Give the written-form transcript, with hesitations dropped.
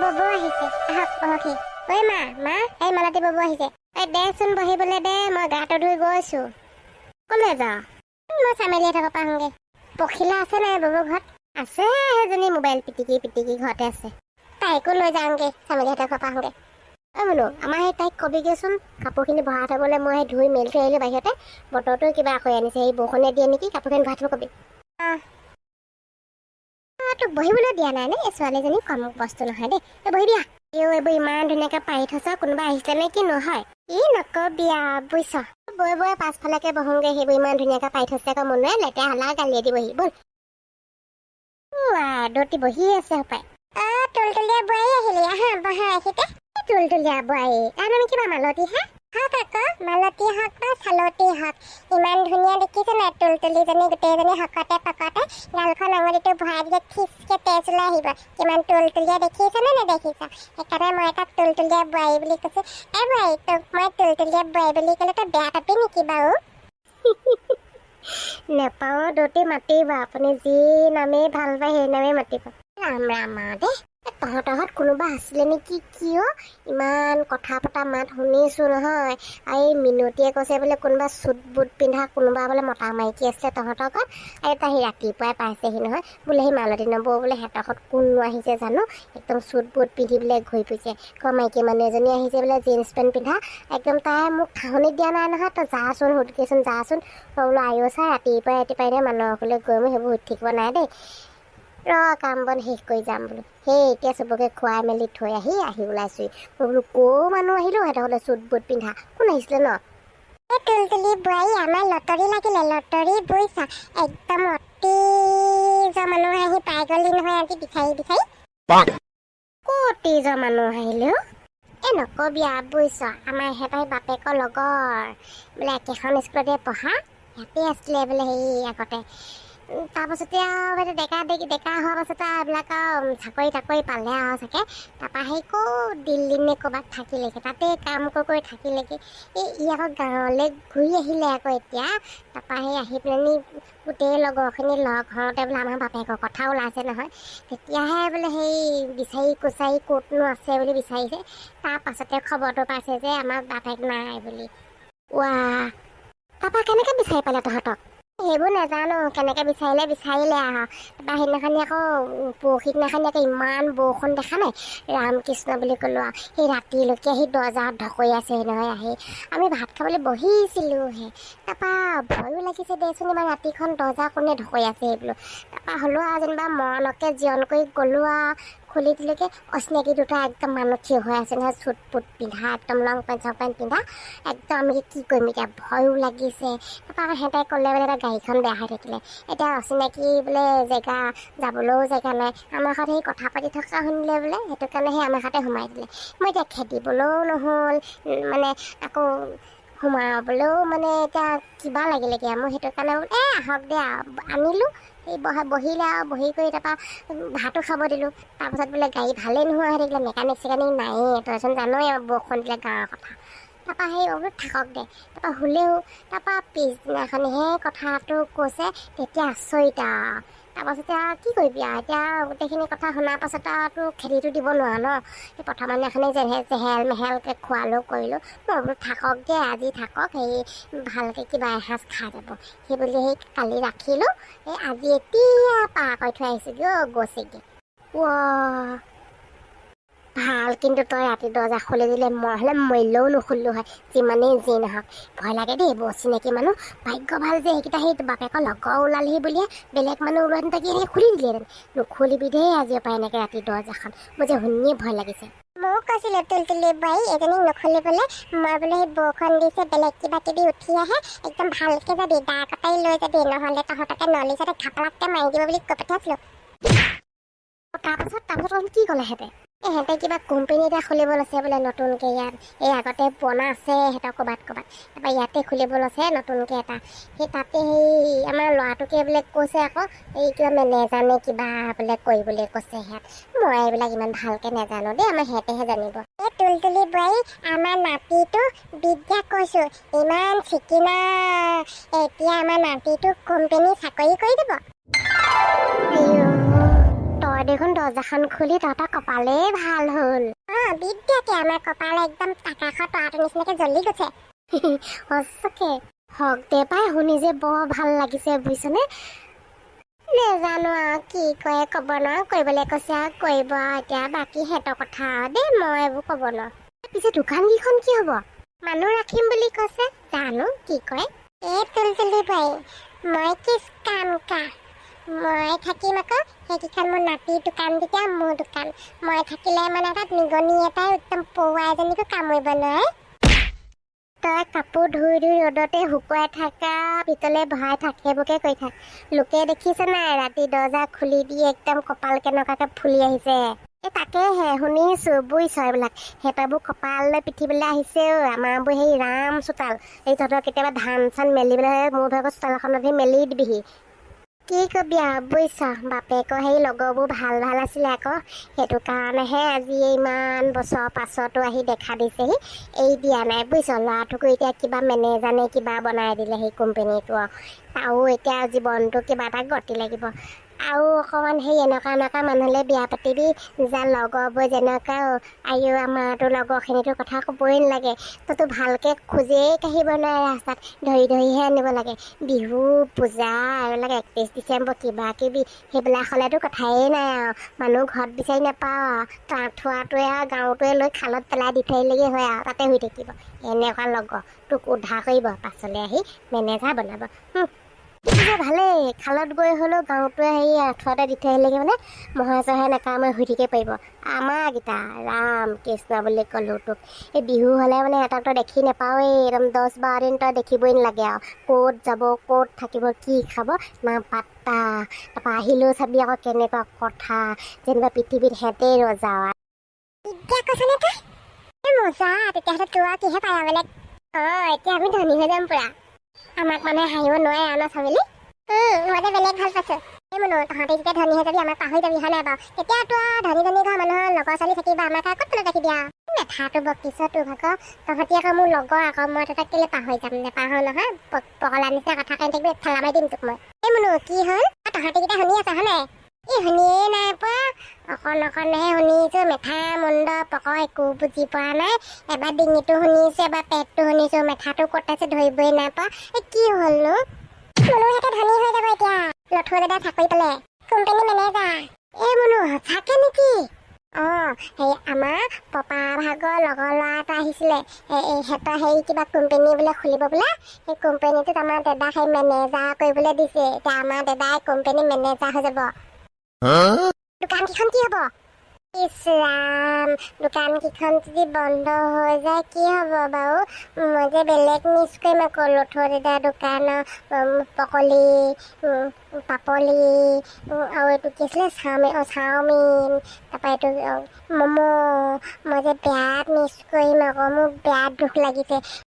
ববৌ আহিছে আহক বহকি ঐ মা এই মালতী ববৌ আহিছে এই দেচোন বহিবলৈ দে মই গাটো ধুই গৈছো কলে যা মই চামেলিয়ে থকা পাহোগে পখিলা আছে নাই ববৌ ঘৰত আছে সেইজনী মোবাইল পিটিকি ঘৰতে আছে তাইকো লৈ যাওঁগে চামেলিয়ে থকা পাহোগে বোলো আমাৰ সেই তাইক কবিগেচোন কাপোৰখিনি ভৰাই থবলৈ মই ধুই মেলি থৈ আহিলোঁ বাহিৰতে বতৰটো কিবা আকৌ আনিছে সেই বৰষুণে দিয়ে নেকি কাপোৰখিনি ভৰাই থব কবি তোক বহিবলৈ দিয়া নাই নে এই ছোৱালীজনী কম বস্তু নহয় দেই তই বহি দিয়া এইবোৰ ইমান ধুনীয়াকৈ পাৰি থৈছ কোনোবা আহিছে নে কি নহয় নকবি বুজিছ বৈ পাছফালেকে বহোংগে সেইবোৰ ইমান ধুনীয়াকৈ পাৰি থৈছে আকৌ মনে লেতেৰা হলা গালিয়ে দি বহি বল দতি বহি আছে হপাই তুলতুলীয়া বোৱাৰী আহিলি আহা বহা আহিতে তুলতুলীয়া বোৱাৰী তাৰ নাম কিবা মালতী হা হওক আকৌ মালতী হওক বা চালতী হওক ইমান ধুনীয়া দেখিছে নাই তুলতুলীজনী গোটেইজনী শকতে পকতে গালখন আঙুলিটো ভৰাই দিলে খিচকে তেজ ওলাই আহিব কিমান তুলতুলীয়া দেখিছে নে নেদেখিছা সেইকাৰণে মই তাক তুলতুলীয়া বোৱাৰী বুলি কৈছো বোৱাৰী তোক মই তুলতুলীয়া বোৱাৰী বুলি ক'লে তই বেয়া পাবি নেকি বাৰু নেপাওঁ দতি মাতিব আপুনি যি নামেই ভাল পায় সেই নামেই মাতিব ৰাম ৰাম দেই তহঁতৰ ঘৰত কোনোবা আছিলে নেকি কিয় ইমান কথা পতা মাত শুনিছো নহয় এই মিনতীয়ে কৈছে বোলে কোনোবা চুট বুট পিন্ধা কোনোবা বোলে মতা মাইকী আছিলে তহঁতৰ ঘৰত আৰু তাই ৰাতিপুৱাই পাইছেহি নহয় বোলে সেই মালতী নবৌ বোলে সিহঁতৰ ঘৰত কোনো আহিছে জানো একদম চুট বুট পিন্ধি বোলে ঘূৰি ফুৰিছে মাইকী মানুহ এজনী আহিছে বোলে জিন্স পেণ্ট পিন্ধা একদম তাই মোক ঠাহনি দিয়া নাই নহয় তই যাচোন সুধিকেচোন যাচোন তই বোলো আয়ো চা ৰাতিপুৱাই নে মানুহৰ ঘৰলৈ গৈ মই সেইবোৰ সুধি থাকিব নাই দেই কাম বন শেষ কৰি যাম বোলো সেই এতিয়া চবকে খুৱাই মেলি থৈ আহি ওলাইছোহি মই বোলো ক'ৰ মানুহ আহিলো সিহঁতৰ হ'লে চুট বুট পিন্ধা কোন আহিছিলে ন তুলতুলি বোৱাৰী আমাৰ লটাৰী লাগিলে লটাৰী বুইছা একদম অতি মানুহ আহি পাই গ'লি নহয় আজি বিচাৰি ক'ত মানুহ আহিলে নকবি বুইছ আমাৰ ইহঁতৰ বাপেকৰ লগৰ বোলে একেখন স্কুলতে পঢ়া ইয়াতে আছিলে বোলে সেই আগতে তাৰপাছতে আৰু ডেকা হোৱাৰ পাছতে এইবিলাক আৰু চাকৰি পালে আৰু চাগে তাৰপৰা সেই ক'ত দিল্লী নে ক'ৰবাত থাকিলেগে তাতে কাম কৰি থাকিলেগে ই আকৌ গাঁৱলৈ ঘূৰি আহিলে আকৌ এতিয়া তাৰপৰা সেই আহি পেলানি গোটেই লগৰখিনি লগ হওঁতে বোলে আমাৰ বাপেকৰ কথা ওলাইছে নহয় তেতিয়াহে বোলে সেই বিচাৰি কুচাৰি ক'তনো আছে বুলি বিচাৰিছে তাৰ পাছতে খবৰটো পাইছে যে আমাৰ বাপেক নাই বুলি তাৰপৰা কেনেকৈ বিচাৰি পালে তহঁতক সেইবোৰ নাজানো কেনেকৈ বিচাৰিলে আহ তাৰপৰা সেইদিনাখনি আকৌ পৰহি দিনাখনি আকৌ ইমান বৰষুণ দেখা নাই ৰামকৃষ্ণ বুলি ক'লোঁ আৰু সেই ৰাতিলৈকে আহি দৰ্জাত ঢকৰি আছে নহয় আহি আমি ভাত খাবলৈ বহিছিলোঁহে তাৰপৰা ভয়ো লাগিছে দেচোন ইমান ৰাতিখন দৰ্জা কোনে ঢকৰি আছে সেই বোলো তাৰপৰা হ'লেও আৰু যেনিবা মনকে জিৰণ কৰি গ'লোঁ আৰু খুলি দিলোঁগৈ অচিনাকি দুটা একদম মানুহ থিয় হৈ আছে নহয় চুট পুট পিন্ধা একদম লং পেণ্ট চং পেণ্ট পিন্ধা একদম আমি কি কৰিম এতিয়া ভয়ো লাগিছে তাৰপৰা সিহঁতে ক'লে বোলে এটা গাড়ীখন বেয়া হৈ থাকিলে এতিয়া অচিনাকি বোলে জেগা যাবলৈও জেগা নাই আমাৰ ঘৰত সেই কথা পাতি থকা শুনিলে বোলে সেইটো কাৰণে সেই আমাৰ ঘৰতে সোমাই দিলে মই এতিয়া খেদিবলৈও নহ'ল মানে আকৌ সোমাবলৈও মানে এতিয়া কিবা লাগিলেগৈ মই সেইটো কাৰণে আহক দে আনিলোঁ এই বহিলে আৰু বহি কৰি তাৰপৰা ভাতো খাব দিলোঁ তাৰপাছত বোলে গাড়ী ভালেই নোহোৱা হৈ থাকিলে মেকানিক চেকানিক নায়েই তইচোন জানই আৰু বৰষুণ দিলে গাঁৱৰ কথা তাৰপৰা সেই থাকক দে তাৰপৰা শুলেও তাৰপৰা পিছদিনাখনিহে কথাটো কৈছে তেতিয়া আচৰিত তাৰপাছতে আৰু কি কৰিবি আৰু এতিয়া গোটেইখিনি কথা শুনাৰ পাছত আৰু খেতিটো দিব নোৱাৰ ন সেই প্ৰথম দিনাখনি চেহেল মেহেলকৈ খোৱালোঁ কৰিলোঁ মই বোলো থাকক দে আজি থাকক সেই ভালকৈ কিবা এসাঁজ খাই যাব সেই বুলি সেই কালি ৰাখিলোঁ এই আজি এতিয়া পাৰ কৰি থৈ আহিছোঁগৈ গৈছেগৈ ভাল কিন্তু তই ৰাতি দৰ্জা খুলি দিলে মই হ'লে মৰিলেও নুখুলিলোঁ হয় যিমানেই যি নহওক ভয় লাগে দেই বৰ চিনাকি মানুহ ভাগ্য ভাল যে সেইকেইটা সেই বাপেকৰ লগৰ ওলালহি বুলিয়ে বেলেগ মানুহ ওলোৱা তাকে এনেকৈ খুলি দিলেহেঁতেন নুখুলিবি দেই আজিৰ পৰা এনেকৈ ৰাতি দৰ্জাখন মোৰ যে শুনিয়ে ভয় লাগিছে ময়ো কৈছিলোঁ তুলতুলি বোৱাৰী এজনীক নুখুলিবলৈ মই বোলে সেই বৰষুণ দিছে বেলেগ কিবা কিবি উঠি আহে একদম ভালকৈ যাবি দা কটাই লৈ যাবি নহ'লে তহঁতকে নলি যাতে ঘাপলাককৈ মাৰি দিব বুলি কৈ পঠিয়াইছিলোঁ তাৰপাছত কি ক'লে সিহঁতে কিবা কোম্পানী এটা খুলিব লৈছে বোলে নতুনকৈ ইয়াত এই আগতে পুৰণা আছে সিহঁতৰ ক'ৰবাত তাৰপৰা ইয়াতে খুলিব লৈছে নতুনকৈ এটা সেই তাতে সেই আমাৰ ল'ৰাটোকে বোলে কৈছে আকৌ এই কিবা নেজানে কিবা বোলে কৰিবলৈ কৈছে সিহঁত মই এইবিলাক ইমান ভালকৈ নাজানো দেই আমাৰ সিহঁতেহে জানিব এই তুলতুলি বোৱাৰী আমাৰ নাতিটো বিদ্যা কৈছোঁ ইমান চিকিনা এতিয়া আমাৰ নাতিটো কোম্পানী চাকৰি কৰি দিব তই তই দেখোন দৰ্জাখন খুলি তহঁতৰ কপালেই ভাল হ'ল বিদ্যাতে আমাৰ কপাল একদম আকাশৰ তৰাটোৰ নিচিনাকে জ্বলি গৈছে সঁচাকে হওক দে পাই শুনি যে বৰ ভাল লাগিছে বুজিছনে নেজানো আৰু কি কয় ক'ব নোৱাৰো কৰিবলৈ কৈছে আৰু কৰিব আৰু এতিয়া বাকী সিহঁতৰ কথা দেই মই এইবোৰ ক'ব নোৱাৰো পিছে দোকানকেইখন কি হ'ব মানুহ ৰাখিম বুলি কৈছে জানো কি কয় এই তুলতুলি বাই মই কিছ কাম কা মই থাকিম আকৌ সেইকেইখন মোৰ নাতিৰ দোকান তেতিয়া মোৰ দোকান মই থাকিলে মানে তাত নিগনি এটাই একদম পৌৱা এজনীকো কামুৰিব নোৱাৰে তই কাপোৰ ধুই ধুই ৰ'দতে শুকুৱাই থাকা ভিতৰলৈ ভৰাই থাক সেইবোৰকে কৰি থাক লোকে দেখিছে নাই ৰাতি দৰ্জা খুলি দি একদম কপাল কেনেকুৱাকে ফুলি আহিছে এই তাকেহে শুনিছো বুজিছ এইবিলাক সিহঁতৰবোৰ কপাললৈ পিঠিবলৈ আহিছে আমাৰবোৰ সেই ৰাম চোতাল এই তহঁতৰ কেতিয়াবা ধান চান মেলিবলৈ মোৰ ভাগৰ চোতালখনত মেলি দিবিহি কি কবি আৰু বুজিছ বাপেকৰ সেই লগৰবোৰ ভাল ভাল আছিলে আকৌ সেইটো কাৰণেহে আজি ইমান বছৰৰ পাছতো আহি দেখা দিছেহি এই দিয়া নাই বুজিছ ল'ৰাটোকো এতিয়া কিবা মেনেজাৰে কিবা বনাই দিলে সেই কোম্পেনীটো আৰু এতিয়া জীৱনটো কিবা এটা গতি লাগিব আৰু অকণমান সেই এনেকুৱা মানুহলৈ বিয়া পাতিবি যাৰ লগৰবোৰ যেনেকুৱা আইও আমাৰতো লগৰখিনিতো কথা ক'বই নালাগে তইতো ভালকৈ খোজেই কাঢ়িব নোৱাৰে ৰাস্তাত ধৰি ধৰিহে আনিব লাগে বিহু পূজা এইবিলাক 31 ডিচেম্বৰ কিবা কিবি সেইবিলাক হ'লেতো কথাই নাই আৰু মানুহ ঘৰত বিচাৰি নাপাওঁ আৰু থোৱাটোৱে আৰু গাঁৱটোৱে লৈ খালত পেলাই দি থৈলেগে হয় আৰু তাতে শুই থাকিব এনেকুৱা লগৰ তোক উদ্ধাৰ কৰিব পাছলৈ আহি মেনেজাৰ বনাব ভালেই খালত গৈ হ'লেও গাঁৱটোৱে হেৰি আঁঠুৱাতে দি থৈ আহিলেগে মানে মহে চহে নাকামে শুই থাকিব পাৰিব আমাৰকেইটা ৰাম কৃষ্ণ বুলি ক'লো তোক এই বিহু হ'লে মানে এটাক তই দেখি নাপাওঁৱেই একদম 10-12 দিন তই দেখিবই নালাগে আৰু ক'ত যাব ক'ত থাকিব কি খাব না পাত্তা তাৰপৰা আহিলেও চাবি আকৌ কেনেকুৱা কথা যেনিবা পৃথিৱীত সিহঁতেই ৰজা মজা তেতিয়াহ'লে তোৰ আৰু কিহে পায় বেলেগ এতিয়া আমি ধনী হৈ যাম পুৰা আমাক মানে হাঁহিব নোৱাৰে আৰু চাবিলি মই বেলেগ ভাল পাইছো এই মনো তহঁতে যেতিয়া ধনী হৈ যাবি আমাক পাহৰি যাবি হয় নাই বাৰু তেতিয়া তো ধনী ঘৰ মানুহৰ লগৰ ছোৱালী থাকিবা আমাক আৰু ক'ত ৰাখিবি আৰু মেথাটো বকিছ তোৰ ভাগৰ তহঁতি আকৌ মোৰ লগৰ আকৌ মই তহঁতক কেলে পাহৰি যাম নেপাহৰো নহয় পগলা নিচিনা কথা কৈ থাকিবি ঠেলা মাৰি দিম তোক মই এই মনো কি হ'ল তহঁতিকেইটা শুনি আছ হয় নাই এই শুনিয়ে নাই পোৱা অকণহে শুনিছো মেথা মুণ্ড পক একো বুজি পোৱা নাই এবাৰ ডিঙিটো শুনিছো এবাৰ পেটটো শুনিছো মেথাটো ক'ত আছে ধৰিবই নাই পোৱা এই কি হ'লনো মনুহঁতে ধনী হৈ যাব এতিয়া লঠুৱ দাদা চাকৰি পালে কোম্পানী মেনেজাৰ এই মনু সঁচাকে নেকি সেই আমাৰ পপা ভাগৰ লগৰ ল'ৰা এটা আহিছিলে সিহঁতৰ হেৰি কিবা কোম্পানী বোলে খুলিব বোলে সেই কোম্পানীটোত আমাৰ দাদাক সেই মেনেজাৰ কৰিবলৈ দিছে এতিয়া আমাৰ দাদাই কোম্পানী মেনেজাৰ হৈ যাব দোকানকেইখন কি হ'ব ইছৰাম দোকানকেইখন যদি বন্ধ হৈ যায় কি হ'ব বাৰু মই যে বেলেগ মিছ কৰিম আকৌ লঠুৱ দাদা দোকানৰ পকলি পাপলি আৰু এইটো কি আছিলে চাওমিন তাৰপৰা এইটো ম'ম' মই যে বেয়া মিছ কৰিম আকৌ মোৰ বেয়া দুখ লাগিছে